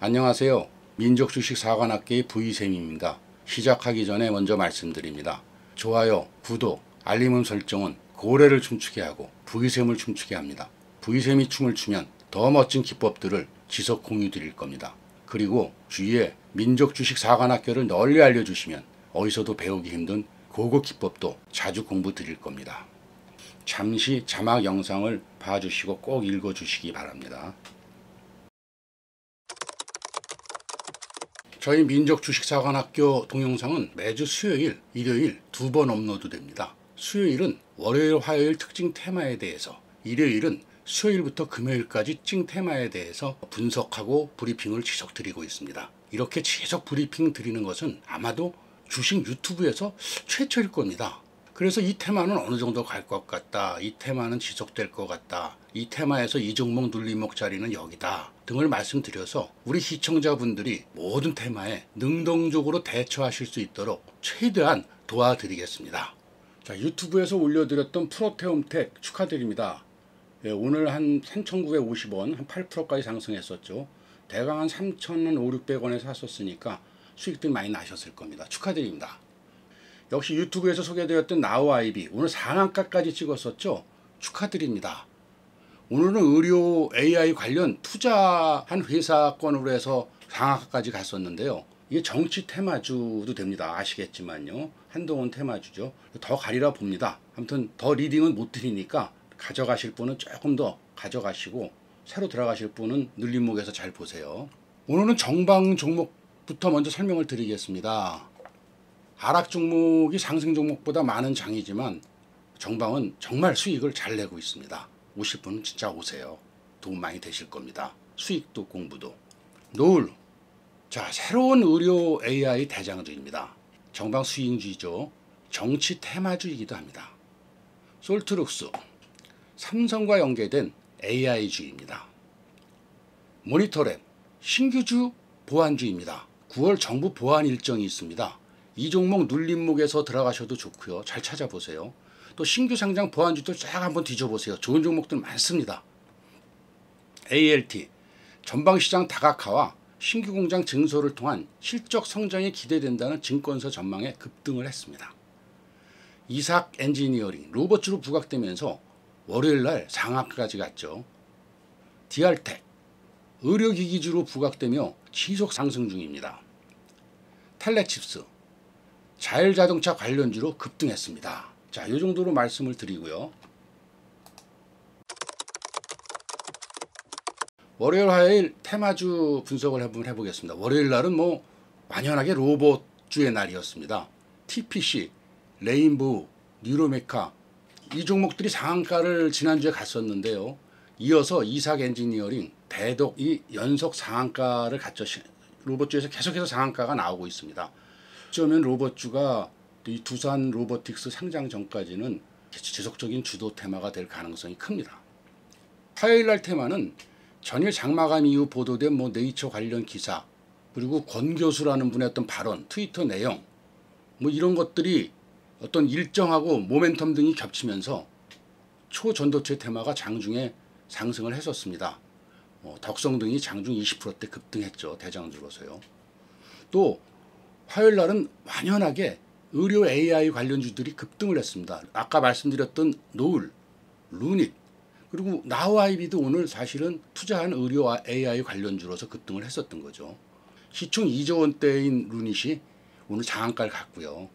안녕하세요. 민족주식사관학계의 V쌤입니다. 시작하기 전에 먼저 말씀드립니다. 좋아요, 구독, 알림 설정은 고래를 춤추게 하고 V쌤을 춤추게 합니다. V쌤이 춤을 추면 더 멋진 기법들을 지속 공유 드릴 겁니다. 그리고 주위에 민족주식사관학교를 널리 알려주시면 어디서도 배우기 힘든 고급 기법도 자주 공부 드릴 겁니다. 잠시 자막 영상을 봐주시고 꼭 읽어주시기 바랍니다. 저희 민족주식사관학교 동영상은 매주 수요일, 일요일 2번 업로드됩니다. 수요일은 월요일, 화요일 특징 테마에 대해서, 일요일은 수요일부터 금요일까지 특징 테마에 대해서 분석하고 브리핑을 지속 드리고 있습니다. 이렇게 지속 브리핑 드리는 것은 아마도 주식 유튜브에서 최초일 겁니다. 그래서 이 테마는 어느 정도 갈 것 같다, 이 테마는 지속될 것 같다, 이 테마에서 이 종목 눌림목 자리는 여기다 등을 말씀드려서 우리 시청자분들이 모든 테마에 능동적으로 대처하실 수 있도록 최대한 도와드리겠습니다. 자, 유튜브에서 올려드렸던 프로테움텍 축하드립니다. 예, 오늘 한 3,950원, 한 8%까지 상승했었죠. 대강 한 3,500~600원에 샀었으니까 수익들이 많이 나셨을 겁니다. 축하드립니다. 역시 유튜브에서 소개되었던 나우아이비 오늘 상한가까지 찍었었죠. 축하드립니다. 오늘은 의료 AI 관련 투자한 회사권으로 해서 상한가까지 갔었는데요. 이게 정치 테마주도 됩니다. 아시겠지만요. 한동훈 테마주죠. 더 가리라 봅니다. 아무튼 더 리딩은 못 드리니까 가져가실 분은 조금 더 가져가시고 새로 들어가실 분은 눌림목에서 잘 보세요. 오늘은 정방 종목부터 먼저 설명을 드리겠습니다. 하락 종목이 상승 종목보다 많은 장이지만 정방은 정말 수익을 잘 내고 있습니다. 오실 분은 진짜 오세요. 도움 많이 되실 겁니다. 수익도 공부도. 노을. 자, 새로운 의료 AI 대장주입니다. 정방 수익주이죠. 정치 테마주이기도 합니다. 솔트룩스. 삼성과 연계된 AI주입니다. 모니터랩. 신규주 보안주입니다. 9월 정부 보안 일정이 있습니다. 이 종목 눌림목에서 들어가셔도 좋고요. 잘 찾아보세요. 또 신규 상장 보안주도 쫙 한번 뒤져보세요. 좋은 종목들 많습니다. ALT, 전방시장 다각화와 신규 공장 증소를 통한 실적 성장이 기대된다는 증권사 전망에 급등을 했습니다. 이삭 엔지니어링, 로봇주로 부각되면서 월요일날 상한가까지 갔죠. DR텍, 의료기기주로 부각되며 지속 상승 중입니다. 텔레칩스, 자율자동차 관련주로 급등했습니다. 자, 이 정도로 말씀을 드리고요. 월요일, 화요일 테마주 분석을 한번 해보겠습니다. 월요일 날은 뭐 완연하게 로봇주의 날이었습니다. TPC, 레인보우, 뉴로메카 이 종목들이 상한가를 지난주에 갔었는데요. 이어서 이삭 엔지니어링, 대덕이 연속 상한가를 갔죠. 로봇주에서 계속해서 상한가가 나오고 있습니다. 어쩌면 로봇주가 이 두산 로보틱스 상장 전까지는 지속적인 주도 테마가 될 가능성이 큽니다. 화요일날 테마는 전일 장마감 이후 보도된 네이처 관련 기사, 그리고 권 교수라는 분의 어떤 발언, 트위터 내용, 이런 것들이 어떤 일정하고 모멘텀 등이 겹치면서 초전도체 테마가 장중에 상승을 했었습니다. 덕성 등이 장중 20%대 급등했죠. 대장주로서요. 또 화요일 날은 완연하게 의료 AI 관련주들이 급등을 했습니다. 아까 말씀드렸던 노을, 루닛, 그리고 나우아이비도 오늘 사실은 투자한 의료 AI 관련주로서 급등을 했었던 거죠. 시총 2조 원대인 루닛이 오늘 상한가를 갔고요.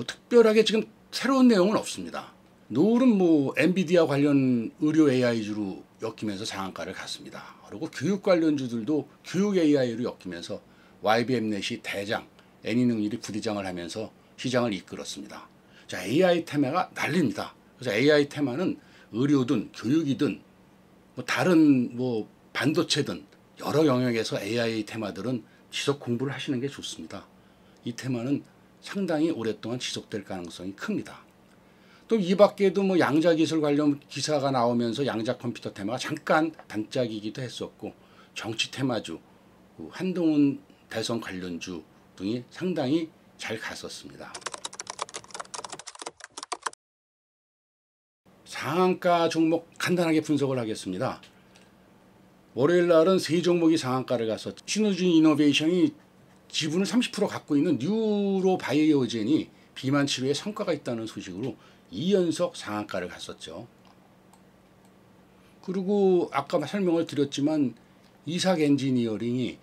특별하게 지금 새로운 내용은 없습니다. 노을은 엔비디아 관련 의료 AI주로 엮이면서 상한가를 갔습니다. 그리고 교육 관련주들도 교육 AI로 엮이면서 YBM넷이 대장, 애니능률이 부대장을 하면서 시장을 이끌었습니다. 자, AI 테마가 난립니다. 그래서 AI 테마는 의료든 교육이든 다른 반도체든 여러 영역에서 AI 테마들은 지속 공부를 하시는 게 좋습니다. 이 테마는 상당히 오랫동안 지속될 가능성이 큽니다. 또 이 밖에도 양자기술 관련 기사가 나오면서 양자컴퓨터 테마가 잠깐 반짝이기도 했었고, 정치 테마주, 한동훈 대선 관련주 등이 상당히 잘 갔었습니다. 상한가 종목 간단하게 분석을 하겠습니다. 월요일 날은 세 종목이 상한가를 가서 신호준 이노베이션이 지분을 30% 갖고 있는 뉴로바이오젠이 비만 치료에 성과가 있다는 소식으로 2연속 상한가를 갔었죠. 그리고 아까 설명을 드렸지만 이삭 엔지니어링이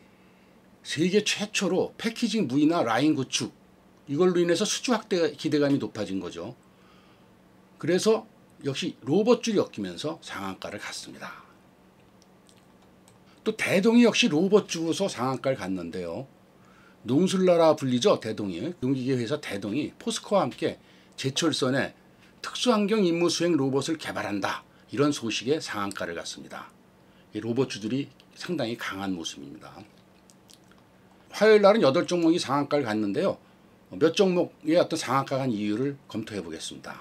세계 최초로 패키징 무이나 라인 구축 이걸로 인해서 수주 확대 기대감이 높아진 거죠. 그래서 역시 로봇줄이 엮이면서 상한가를 갔습니다. 또 대동이 역시 로봇주로서 상한가를 갔는데요. 농술나라 불리죠. 대동이. 농기계 회사 대동이 포스코와 함께 제철선에 특수환경 임무 수행 로봇을 개발한다. 이런 소식에 상한가를 갔습니다. 이 로봇주들이 상당히 강한 모습입니다. 화요일 날은 8종목이 상한가를 갔는데요. 몇 종목의 어떤 상한가 간 이유를 검토해 보겠습니다.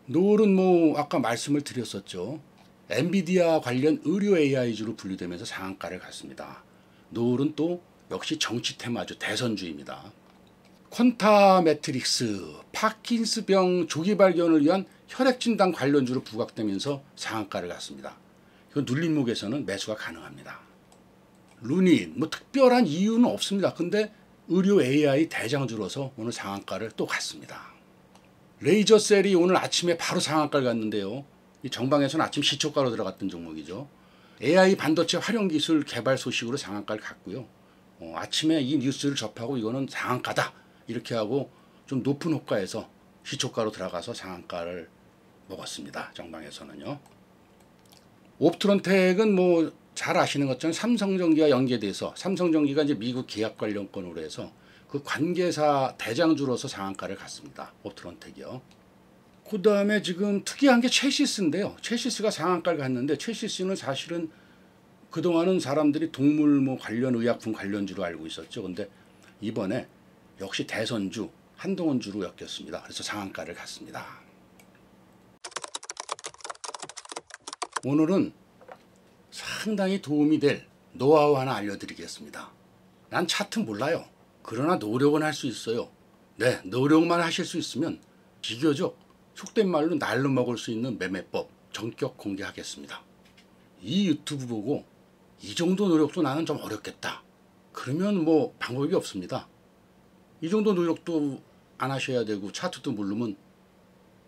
노을은 아까 말씀을 드렸었죠. 엔비디아 관련 의료 AI주로 분류되면서 상한가를 갔습니다. 노을은 또 역시 정치 테마주 대선주입니다. 퀀타 매트릭스, 파킨스병 조기 발견을 위한 혈액진단 관련주로 부각되면서 상한가를 갔습니다. 이거 눌림목에서는 매수가 가능합니다. 루닛, 특별한 이유는 없습니다. 근데 의료 AI 대장주로서 오늘 상한가를 또 갔습니다. 레이저셀이 오늘 아침에 바로 상한가를 갔는데요. 이 정방에서는 아침 시초가로 들어갔던 종목이죠. AI 반도체 활용 기술 개발 소식으로 상한가를 갔고요. 아침에 이 뉴스를 접하고 이거는 상한가다 이렇게 하고 좀 높은 호가에서 시초가로 들어가서 상한가를 먹었습니다. 정방에서는요. 옵트론텍은 잘 아시는 것처럼 삼성전기와 연계돼서 삼성전기가 이제 미국 계약 관련권으로 해서 그 관계사 대장주로서 상한가를 갔습니다. 옵트론텍이요. 그 다음에 지금 특이한 게 체시스인데요. 체시스가 상한가를 갔는데 체시스는 사실은 그동안은 사람들이 동물 관련 의약품 관련주로 알고 있었죠. 근데 이번에 역시 대선주 한동원주로 엮였습니다. 그래서 상한가를 갔습니다. 오늘은 상당히 도움이 될 노하우 하나 알려드리겠습니다. 난 차트 몰라요. 그러나 노력은 할 수 있어요. 네, 노력만 하실 수 있으면 비교적 속된 말로 날로 먹을 수 있는 매매법 전격 공개하겠습니다. 이 유튜브 보고 이 정도 노력도 나는 좀 어렵겠다. 그러면 방법이 없습니다. 이 정도 노력도 안 하셔야 되고 차트도 모르면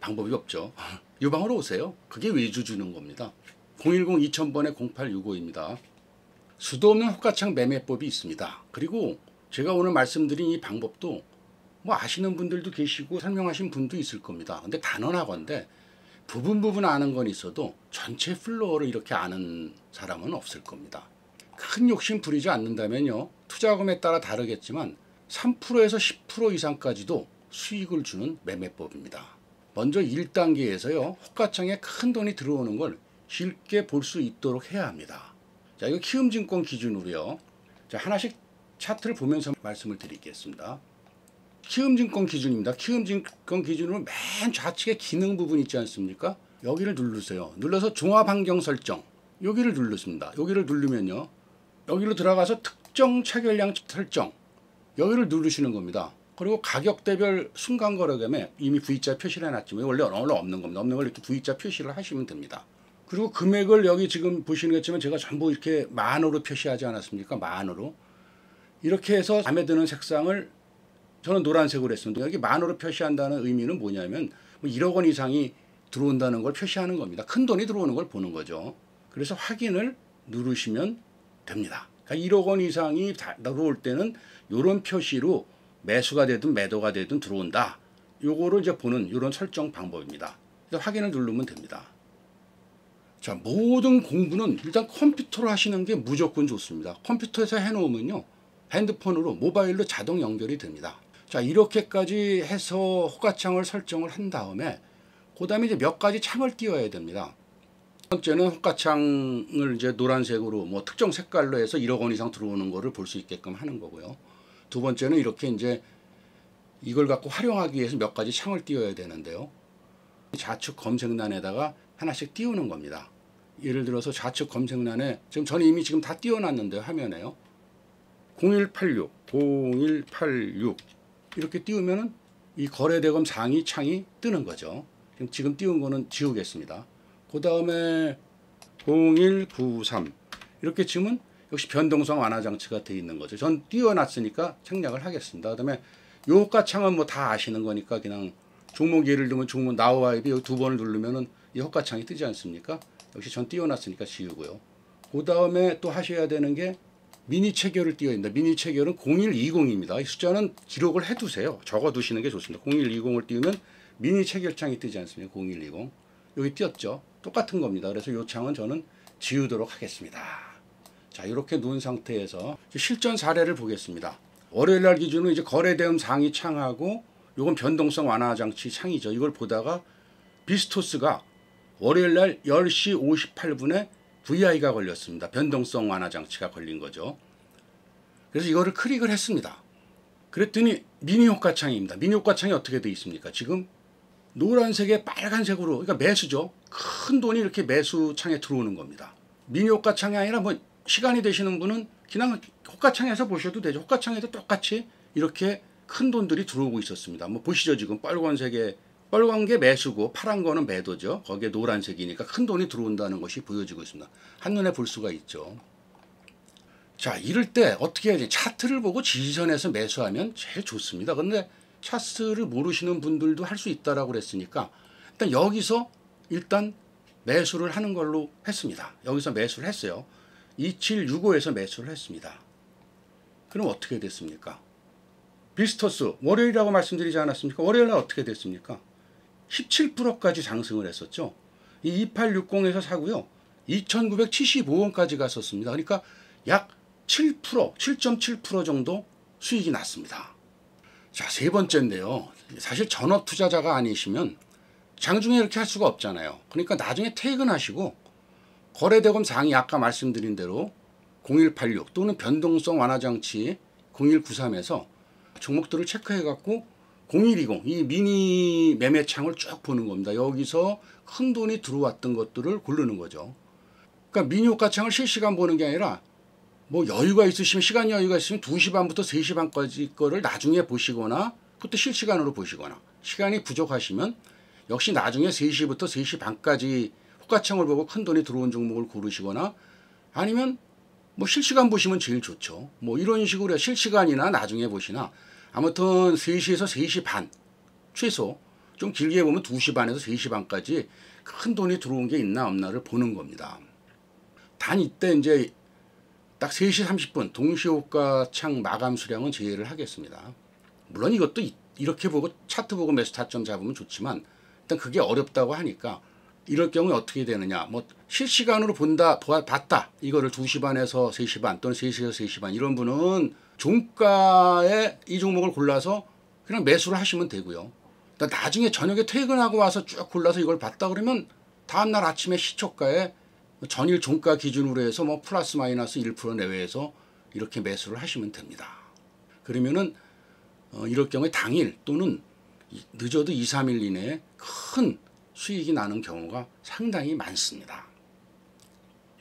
방법이 없죠. 이 방으로 오세요. 그게 외주 주는 겁니다. 010-2000번에 0865입니다. 수도 없는 호가창 매매법이 있습니다. 그리고 제가 오늘 말씀드린 이 방법도 아시는 분들도 계시고 설명하신 분도 있을 겁니다. 근데 단언하건대 부분 아는 건 있어도 전체 플로어를 이렇게 아는 사람은 없을 겁니다. 큰 욕심 부리지 않는다면요. 투자금에 따라 다르겠지만 3%에서 10% 이상까지도 수익을 주는 매매법입니다. 먼저 1단계에서요. 호가창에 큰 돈이 들어오는 걸 쉽게 볼 수 있도록 해야 합니다. 자, 이거 키움증권 기준으로요. 자, 하나씩 차트를 보면서 말씀을 드리겠습니다. 키움증권 기준입니다. 키움증권 기준으로 맨 좌측에 기능 부분 있지 않습니까? 여기를 누르세요. 눌러서 종합환경 설정. 여기를 누르십니다. 여기를 누르면요. 여기로 들어가서 특정 체결량 설정. 여기를 누르시는 겁니다. 그리고 가격대별 순간거래금에 이미 V자 표시를 해놨지만 원래 없는 겁니다. 없는 걸 이렇게 V자 표시를 하시면 됩니다. 그리고 금액을 여기 지금 보시는 것처럼 제가 전부 이렇게 만으로 표시하지 않았습니까? 만으로. 이렇게 해서 마음에 드는 색상을 저는 노란색으로 했습니다. 여기 만으로 표시한다는 의미는 뭐냐면 1억 원 이상이 들어온다는 걸 표시하는 겁니다. 큰 돈이 들어오는 걸 보는 거죠. 그래서 확인을 누르시면 됩니다. 그러니까 1억 원 이상이 들어올 때는 이런 표시로 매수가 되든 매도가 되든 들어온다. 요거를 이제 보는 이런 설정 방법입니다. 그래서 확인을 누르면 됩니다. 자, 모든 공부는 일단 컴퓨터로 하시는 게 무조건 좋습니다. 컴퓨터에서 해놓으면요. 핸드폰으로 모바일로 자동 연결이 됩니다. 자, 이렇게까지 해서 호가창을 설정을 한 다음에 그 다음에 이제 몇 가지 창을 띄워야 됩니다. 첫 번째는 호가창을 이제 노란색으로 특정 색깔로 해서 1억 원 이상 들어오는 거를 볼 수 있게끔 하는 거고요. 두 번째는 이렇게 이제 이걸 갖고 활용하기 위해서 몇 가지 창을 띄워야 되는데요. 좌측 검색란에다가 하나씩 띄우는 겁니다. 예를 들어서 좌측 검색란에 지금 저는 이미 지금 다 띄워놨는데요. 화면에요. 0186 이렇게 띄우면은 이 거래대금 상위 창이 뜨는 거죠. 지금 띄운 거는 지우겠습니다. 그 다음에 0193 이렇게 치면 역시 변동성 완화 장치가 돼 있는 거죠. 전 띄워놨으니까 생략을 하겠습니다. 그다음에 요 호가창은 뭐 다 아시는 거니까 그냥 종목 예를 들면 종목 나우와이비 여기 두 번을 누르면은 이 호가창이 뜨지 않습니까? 역시 전 띄워놨으니까 지우고요. 그 다음에 또 하셔야 되는 게 미니 체결을 띄워야 됩니다. 미니 체결은 0120입니다. 이 숫자는 기록을 해두세요. 적어두시는 게 좋습니다. 0120을 띄우면 미니 체결창이 뜨지 않습니까? 0120 여기 띄었죠. 똑같은 겁니다. 그래서 이 창은 저는 지우도록 하겠습니다. 자, 이렇게 놓은 상태에서 실전 사례를 보겠습니다. 월요일 날 기준으로 이제 거래대금 상위 창하고 요건 변동성 완화 장치 창이죠. 이걸 보다가 비스토스가 월요일 날 10시 58분에 VI가 걸렸습니다. 변동성 완화 장치가 걸린 거죠. 그래서 이거를 클릭을 했습니다. 그랬더니 미니 호가창입니다. 미니 호가창이 어떻게 되어 있습니까? 지금 노란색에 빨간색으로, 그러니까 매수죠. 큰 돈이 이렇게 매수창에 들어오는 겁니다. 미니 호가창이 아니라 뭐 시간이 되시는 분은 그냥 호가창에서 보셔도 되죠. 호가창에도 똑같이 이렇게 큰 돈들이 들어오고 있었습니다. 뭐 보시죠. 지금 빨간 게 매수고 파란 거는 매도죠. 거기에 노란색이니까 큰 돈이 들어온다는 것이 보여지고 있습니다. 한눈에 볼 수가 있죠. 자, 이럴 때 어떻게 해야지? 차트를 보고 지지선에서 매수하면 제일 좋습니다. 그런데 차트를 모르시는 분들도 할 수 있다라고 그랬으니까 일단 여기서 매수를 하는 걸로 했습니다. 여기서 매수를 했어요. 2765에서 매수를 했습니다. 그럼 어떻게 됐습니까? 비스토스 월요일이라고 말씀드리지 않았습니까? 월요일날 어떻게 됐습니까? 17%까지 상승을 했었죠. 이 2860에서 사고요. 2975원까지 갔었습니다. 그러니까 약 7%, 7.7% 정도 수익이 났습니다. 자, 세 번째인데요. 사실 전업 투자자가 아니시면 장중에 이렇게 할 수가 없잖아요. 그러니까 나중에 퇴근하시고 거래대금 상위 아까 말씀드린 대로 0186 또는 변동성 완화 장치 0193에서 종목들을 체크해 갖고 0120 이 미니 매매창을 쭉 보는 겁니다. 여기서 큰 돈이 들어왔던 것들을 고르는 거죠. 그러니까 미니 호가창을 실시간 보는 게 아니라 뭐 여유가 있으시면 시간 여유가 있으면 2시 반부터 3시 반까지 거를 나중에 보시거나 그것도 실시간으로 보시거나 시간이 부족하시면 역시 나중에 3시부터 3시 반까지 호가창을 보고 큰 돈이 들어온 종목을 고르시거나 아니면 뭐 실시간 보시면 제일 좋죠. 뭐 이런 식으로 실시간이나 나중에 보시나 아무튼 3시에서 3시 반 최소 좀 길게 보면 2시 반에서 3시 반까지 큰 돈이 들어온 게 있나 없나를 보는 겁니다. 단 이때 이제 딱 3시 30분 동시호가창 마감 수량은 제외를 하겠습니다. 물론 이것도 이렇게 보고 차트 보고 매수 타점 잡으면 좋지만 일단 그게 어렵다고 하니까 이럴 경우에 어떻게 되느냐. 뭐 실시간으로 봤다. 이거를 2시 반에서 3시 반 또는 3시에서 3시 반 이런 분은 종가에 이 종목을 골라서 그냥 매수를 하시면 되고요. 나중에 저녁에 퇴근하고 와서 쭉 골라서 이걸 봤다 그러면 다음날 아침에 시초가에 전일 종가 기준으로 해서 뭐 플러스 마이너스 1% 내외에서 이렇게 매수를 하시면 됩니다. 그러면은 이럴 경우에 당일 또는 늦어도 2, 3일 이내에 큰 수익이 나는 경우가 상당히 많습니다.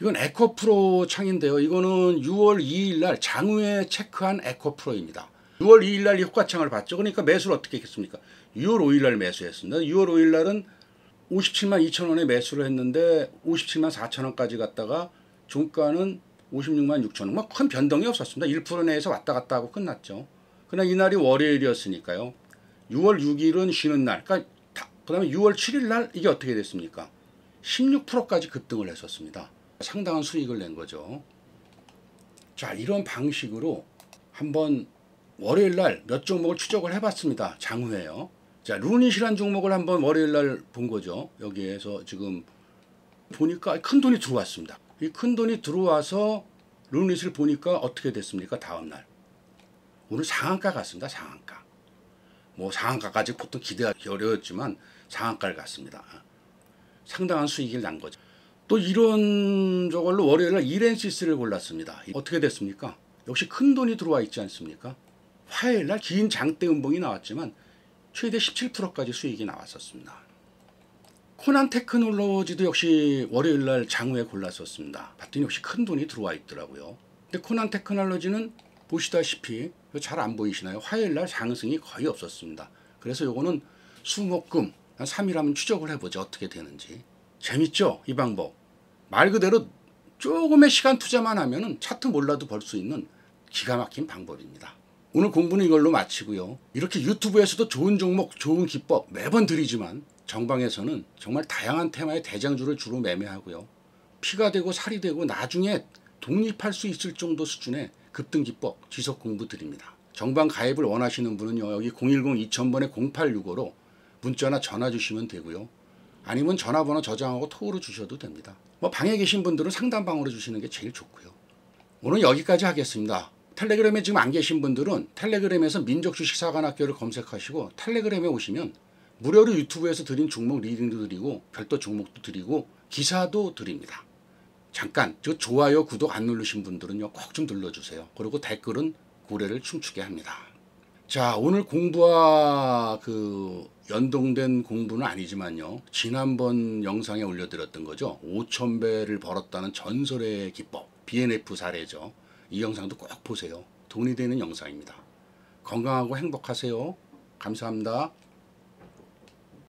이건 에코프로 창인데요. 이거는 6월 2일 날 장외에 체크한 에코프로입니다. 6월 2일 날 이 호가창을 봤죠. 그러니까 매수를 어떻게 했습니까? 6월 5일 날 매수했습니다. 6월 5일 날은 57만 2천 원에 매수를 했는데 57만 4천 원까지 갔다가 종가는 56만 6천 원. 뭐 큰 변동이 없었습니다. 1% 내에서 왔다 갔다 하고 끝났죠. 그러나 이날이 월요일이었으니까요. 6월 6일은 쉬는 날. 그러니까 그다음에 6월 7일 날 이게 어떻게 됐습니까? 16%까지 급등을 했었습니다. 상당한 수익을 낸 거죠. 자, 이런 방식으로 한번 월요일 날 몇 종목을 추적을 해봤습니다. 장후에요. 자, 루닛이란 종목을 한번 월요일 날 본 거죠. 여기에서 지금 보니까 큰 돈이 들어왔습니다. 이 큰 돈이 들어와서 루닛을 보니까 어떻게 됐습니까? 다음 날 오늘 상한가 갔습니다. 상한가. 뭐 상한가까지 보통 기대하기 어려웠지만 상한가를 갔습니다. 상당한 수익을 난 거죠. 또 이런 저걸로 월요일날 이렌시스를 골랐습니다. 어떻게 됐습니까? 역시 큰 돈이 들어와 있지 않습니까? 화요일날 긴 장대 음봉이 나왔지만 최대 17%까지 수익이 나왔었습니다. 코난 테크놀로지도 역시 월요일날 장후에 골랐었습니다. 봤더니 역시 큰 돈이 들어와 있더라고요. 근데 코난 테크놀로지는 보시다시피 잘 안 보이시나요? 화요일날 상승이 거의 없었습니다. 그래서 요거는 수목금 한 3일 한번 추적을 해보죠. 어떻게 되는지. 재밌죠? 이 방법. 말 그대로 조금의 시간 투자만 하면은 차트 몰라도 벌 수 있는 기가 막힌 방법입니다. 오늘 공부는 이걸로 마치고요. 이렇게 유튜브에서도 좋은 종목, 좋은 기법 매번 드리지만 정방에서는 정말 다양한 테마의 대장주를 주로 매매하고요. 피가 되고 살이 되고 나중에 독립할 수 있을 정도 수준의 급등 기법 지속 공부 드립니다. 정방 가입을 원하시는 분은요. 여기 010-2000번에 0865로 문자나 전화 주시면 되고요. 아니면 전화번호 저장하고 톡으로 주셔도 됩니다. 방에 계신 분들은 상담방으로 주시는 게 제일 좋고요. 오늘 여기까지 하겠습니다. 텔레그램에 지금 안 계신 분들은 텔레그램에서 민족주식사관학교를 검색하시고 텔레그램에 오시면 무료로 유튜브에서 드린 종목 리딩도 드리고 별도 종목도 드리고 기사도 드립니다. 잠깐 저 좋아요 구독 안 누르신 분들은요 꼭 좀 눌러주세요. 그리고 댓글은 고래를 춤추게 합니다. 자, 오늘 공부와 연동된 공부는 아니지만요. 지난번 영상에 올려드렸던 거죠. 5,000배를 벌었다는 전설의 기법, BNF 사례죠. 이 영상도 꼭 보세요. 돈이 되는 영상입니다. 건강하고 행복하세요. 감사합니다.